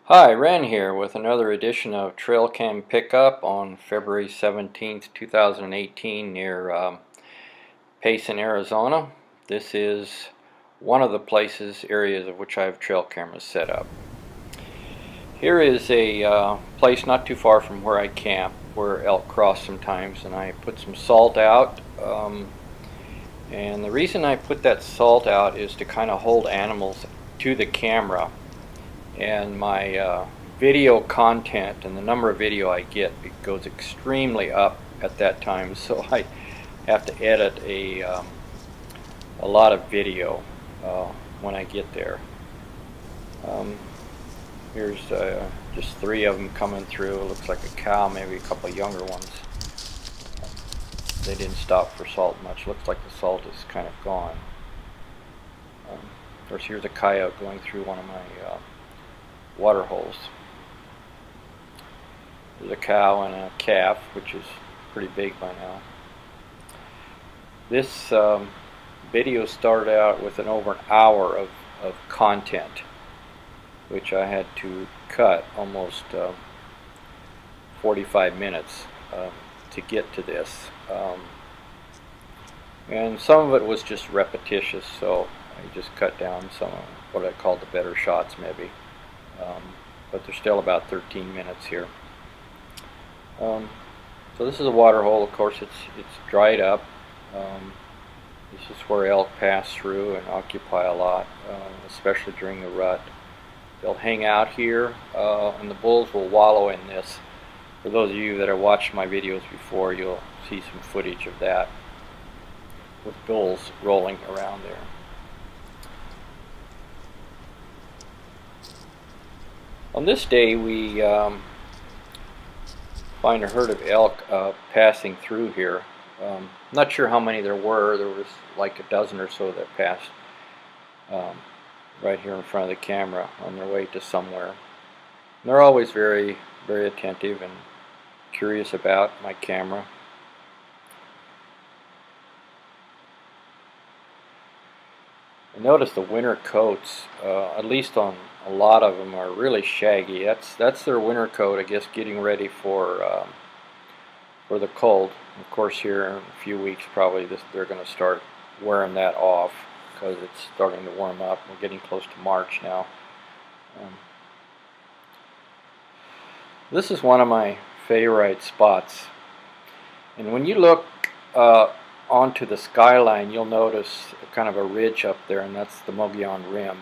Hi, Ren here with another edition of Trail Cam Pickup on February 17th, 2018 near Payson, Arizona. This is one of the areas of which I have trail cameras set up. Here is a place not too far from where I camp, where elk cross sometimes, and I put some salt out. And the reason I put that salt out is to kind of hold animals to the camera. And my video content and the number of video I get, it goes extremely up at that time, so I have to edit a lot of video when I get there. Here's just 3 of them coming through. It looks like a cow, maybe a couple of younger ones. They didn't stop for salt much. Looks like the salt is kind of gone. Of course, here's a coyote going through one of my water holes. There's a cow and a calf, which is pretty big by now. This video started out with over an hour of content, which I had to cut almost 45 minutes to get to this. And some of it was just repetitious, so I just cut down some of what I call the better shots maybe. But there's still about 13 minutes here. So this is a water hole. Of course, it's dried up. This is where elk pass through and occupy a lot, especially during the rut. They'll hang out here, and the bulls will wallow in this. For those of you that have watched my videos before, you'll see some footage of that with bulls rolling around there. On this day, we find a herd of elk passing through here. Not sure how many there were. There was like a dozen or so that passed right here in front of the camera on their way to somewhere. And they're always very, very attentive and curious about my camera. I notice the winter coats, at least on a lot of them, are really shaggy. That's their winter coat, I guess, getting ready for the cold. Of course, here in a few weeks, probably they're going to start wearing that off because it's starting to warm up. We're getting close to March now. This is one of my favorite spots, and when you look onto the skyline, you'll notice kind of a ridge up there, and that's the Mogollon Rim.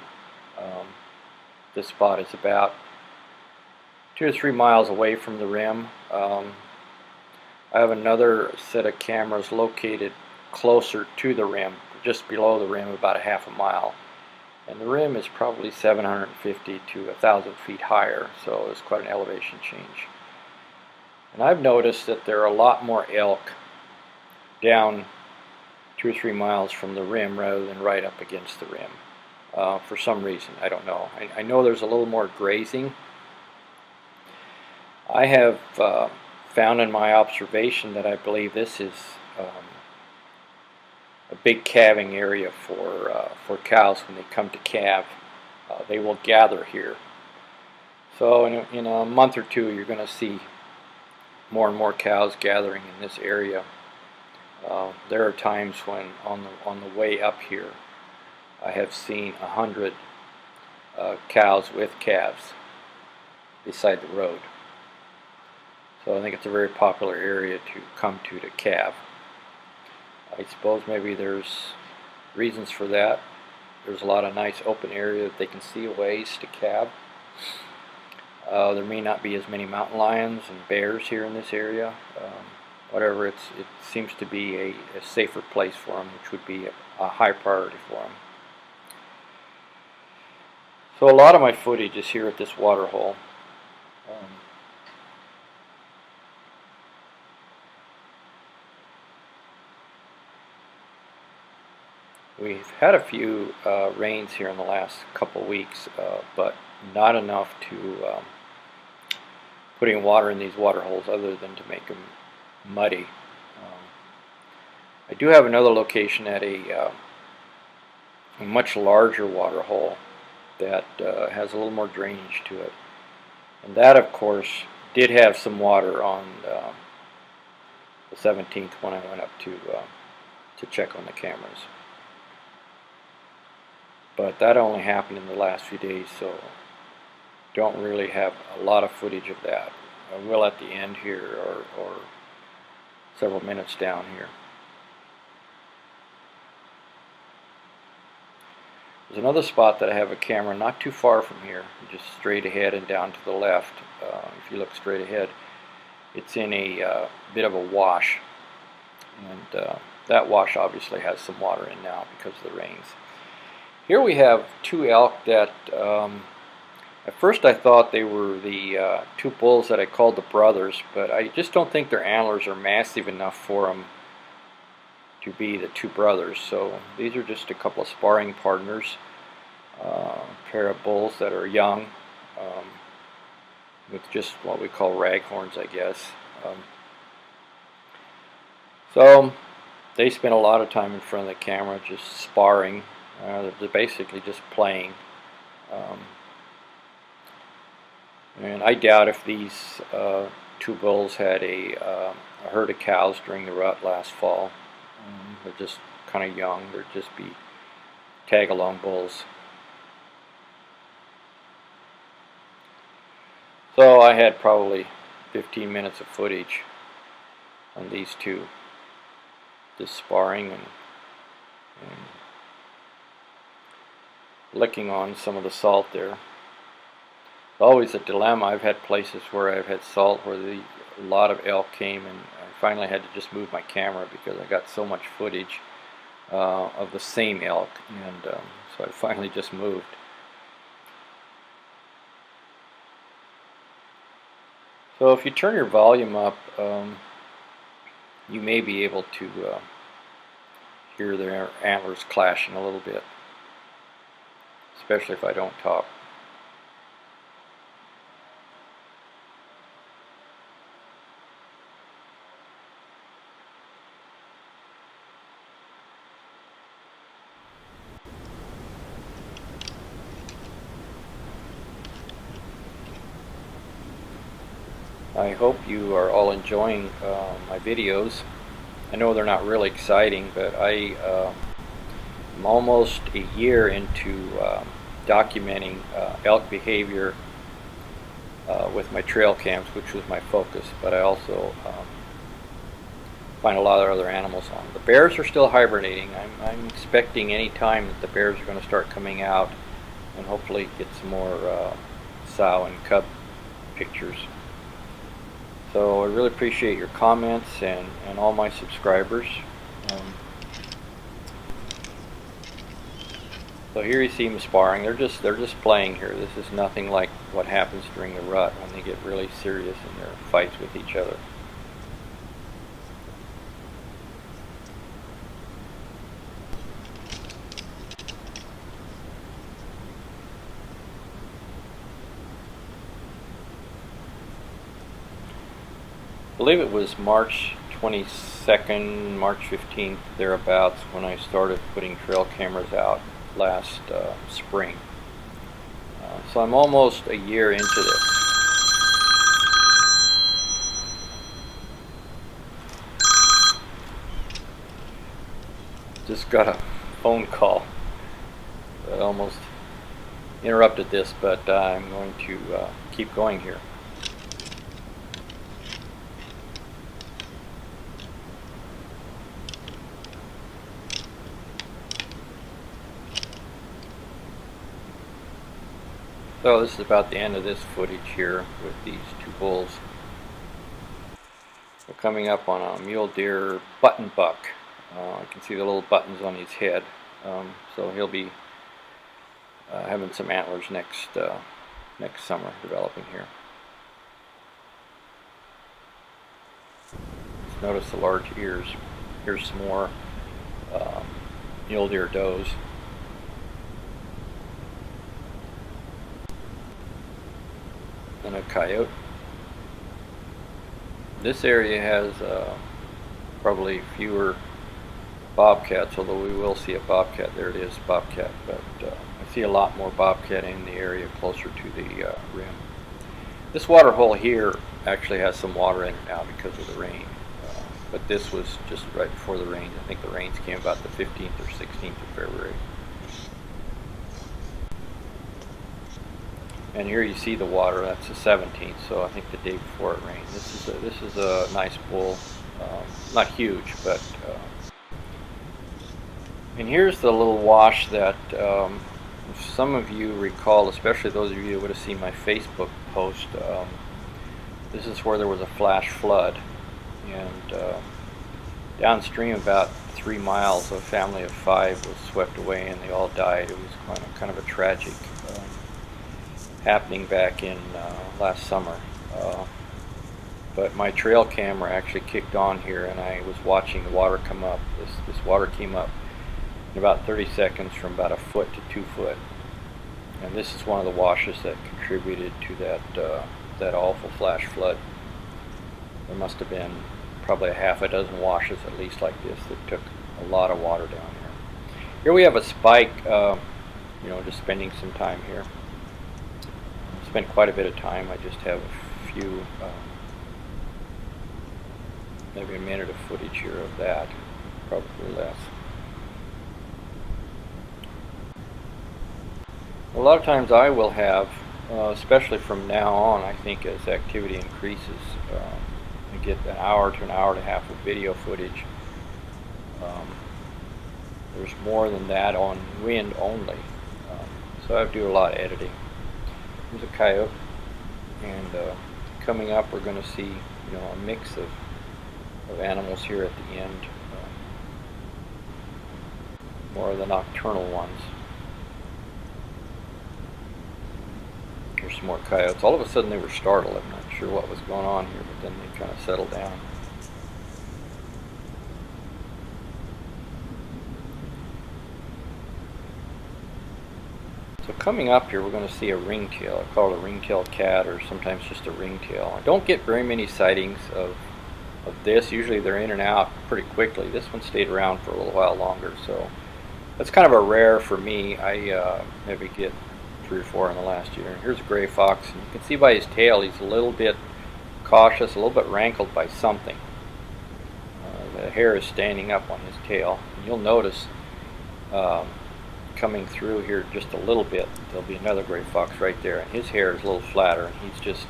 This spot is about 2 or 3 miles away from the rim. I have another set of cameras located closer to the rim, just below the rim, about a half a mile. And the rim is probably 750 to 1,000 feet higher, so there's quite an elevation change. And I've noticed that there are a lot more elk down 2 or 3 miles from the rim rather than right up against the rim. For some reason, I don't know. I know there's a little more grazing. I have found in my observation that I believe this is a big calving area for cows. When they come to calve, they will gather here. So in a month or two, you're going to see more and more cows gathering in this area. There are times when on the way up here, I have seen 100 cows with calves beside the road. So I think it's a very popular area to come to calve. I suppose maybe there's reasons for that. There's a lot of nice open area that they can see a ways to calve. There may not be as many mountain lions and bears here in this area. Whatever, it seems to be a safer place for them, which would be a high priority for them. So a lot of my footage is here at this water hole. We've had a few rains here in the last couple weeks, but not enough to putting water in these water holes other than to make them muddy. I do have another location at a much larger water hole that has a little more drainage to it. And that, of course, did have some water on the 17th when I went up to check on the cameras. But that only happened in the last few days, so don't really have a lot of footage of that. I will at the end here, or several minutes down here. There's another spot that I have a camera not too far from here, just straight ahead and down to the left. If you look straight ahead, it's in a bit of a wash, and that wash obviously has some water in now because of the rains. Here we have two elk that at first I thought they were the two bulls that I called the brothers, but I just don't think their antlers are massive enough for them to be the two brothers. So these are just a couple of sparring partners, a pair of bulls that are young, with just what we call raghorns, I guess. So they spend a lot of time in front of the camera just sparring. They're basically just playing. And I doubt if these two bulls had a herd of cows during the rut last fall. They're just kind of young. They'd just be tag-along bulls. So I had probably 15 minutes of footage on these two, just sparring and licking on some of the salt there. It's always a dilemma. I've had places where I've had salt where a lot of elk came, and I finally had to just move my camera because I got so much footage of the same elk, and so I finally just moved. So if you turn your volume up, you may be able to hear their antlers clashing a little bit, especially if I don't talk. I hope you are all enjoying my videos. I know they're not really exciting, but I'm almost a year into documenting elk behavior with my trail cams, which was my focus, but I also find a lot of other animals on. The bears are still hibernating. I'm expecting any time that the bears are going to start coming out and hopefully get some more sow and cub pictures. So I really appreciate your comments and all my subscribers. So here you see them sparring. They're just playing here. This is nothing like what happens during the rut when they get really serious in their fights with each other. I believe it was March 22nd, March 15th, thereabouts, when I started putting trail cameras out last spring. So I'm almost a year into this. Just got a phone call that almost interrupted this, but I'm going to keep going here. So this is about the end of this footage here with these two bulls. We're coming up on a mule deer button buck. I can see the little buttons on his head. So he'll be having some antlers next summer developing here. Just notice the large ears. Here's some more mule deer does. And a coyote. This area has probably fewer bobcats, although we will see a bobcat. There it is, bobcat. But I see a lot more bobcat in the area closer to the rim. This water hole here actually has some water in it now because of the rain. But this was just right before the rain. I think the rains came about the 15th or 16th of February. And here you see the water. That's the 17th, so I think the day before it rained. This is a nice bull, not huge, but. And here's the little wash that some of you recall, especially those of you who would have seen my Facebook post. This is where there was a flash flood, and downstream about 3 miles, a family of 5 was swept away, and they all died. It was kind of a tragic happening back in last summer. But my trail camera actually kicked on here, and I was watching the water come up. This water came up in about 30 seconds from about 1 foot to 2 foot. And this is one of the washes that contributed to that awful flash flood. There must have been probably a half a dozen washes at least like this that took a lot of water down here. Here we have a spike, just spending some time here. I spent quite a bit of time. I just have a few, maybe a minute of footage here of that, probably less. A lot of times I will have, especially from now on, I think as activity increases, I get an hour to an hour and a half of video footage. There's more than that on wind only, so I do a lot of editing. Here's a coyote, and coming up we're going to see a mix of animals here at the end, more of the nocturnal ones. Here's some more coyotes. All of a sudden they were startled. I'm not sure what was going on here, but then they kind of settled down. So coming up here we're going to see a ringtail. I call it a ringtail cat, or sometimes just a ringtail. I don't get very many sightings of this. Usually they're in and out pretty quickly. This one stayed around for a little while longer, so that's kind of a rare for me. I maybe get 3 or 4 in the last year. Here's a gray fox, and you can see by his tail he's a little bit cautious, a little bit rankled by something. The hair is standing up on his tail. And you'll notice coming through here just a little bit, there'll be another gray fox right there, and his hair is a little flatter, and he's just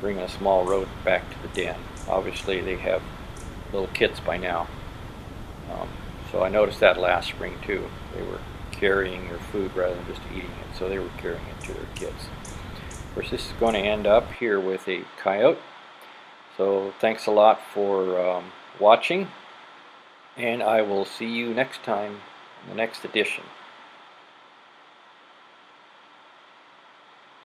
bringing a small rodent back to the den. Obviously they have little kits by now, so I noticed that last spring too. They were carrying their food rather than just eating it, so they were carrying it to their kits. Of course, this is going to end up here with a coyote. So thanks a lot for watching, and I will see you next time in the next edition.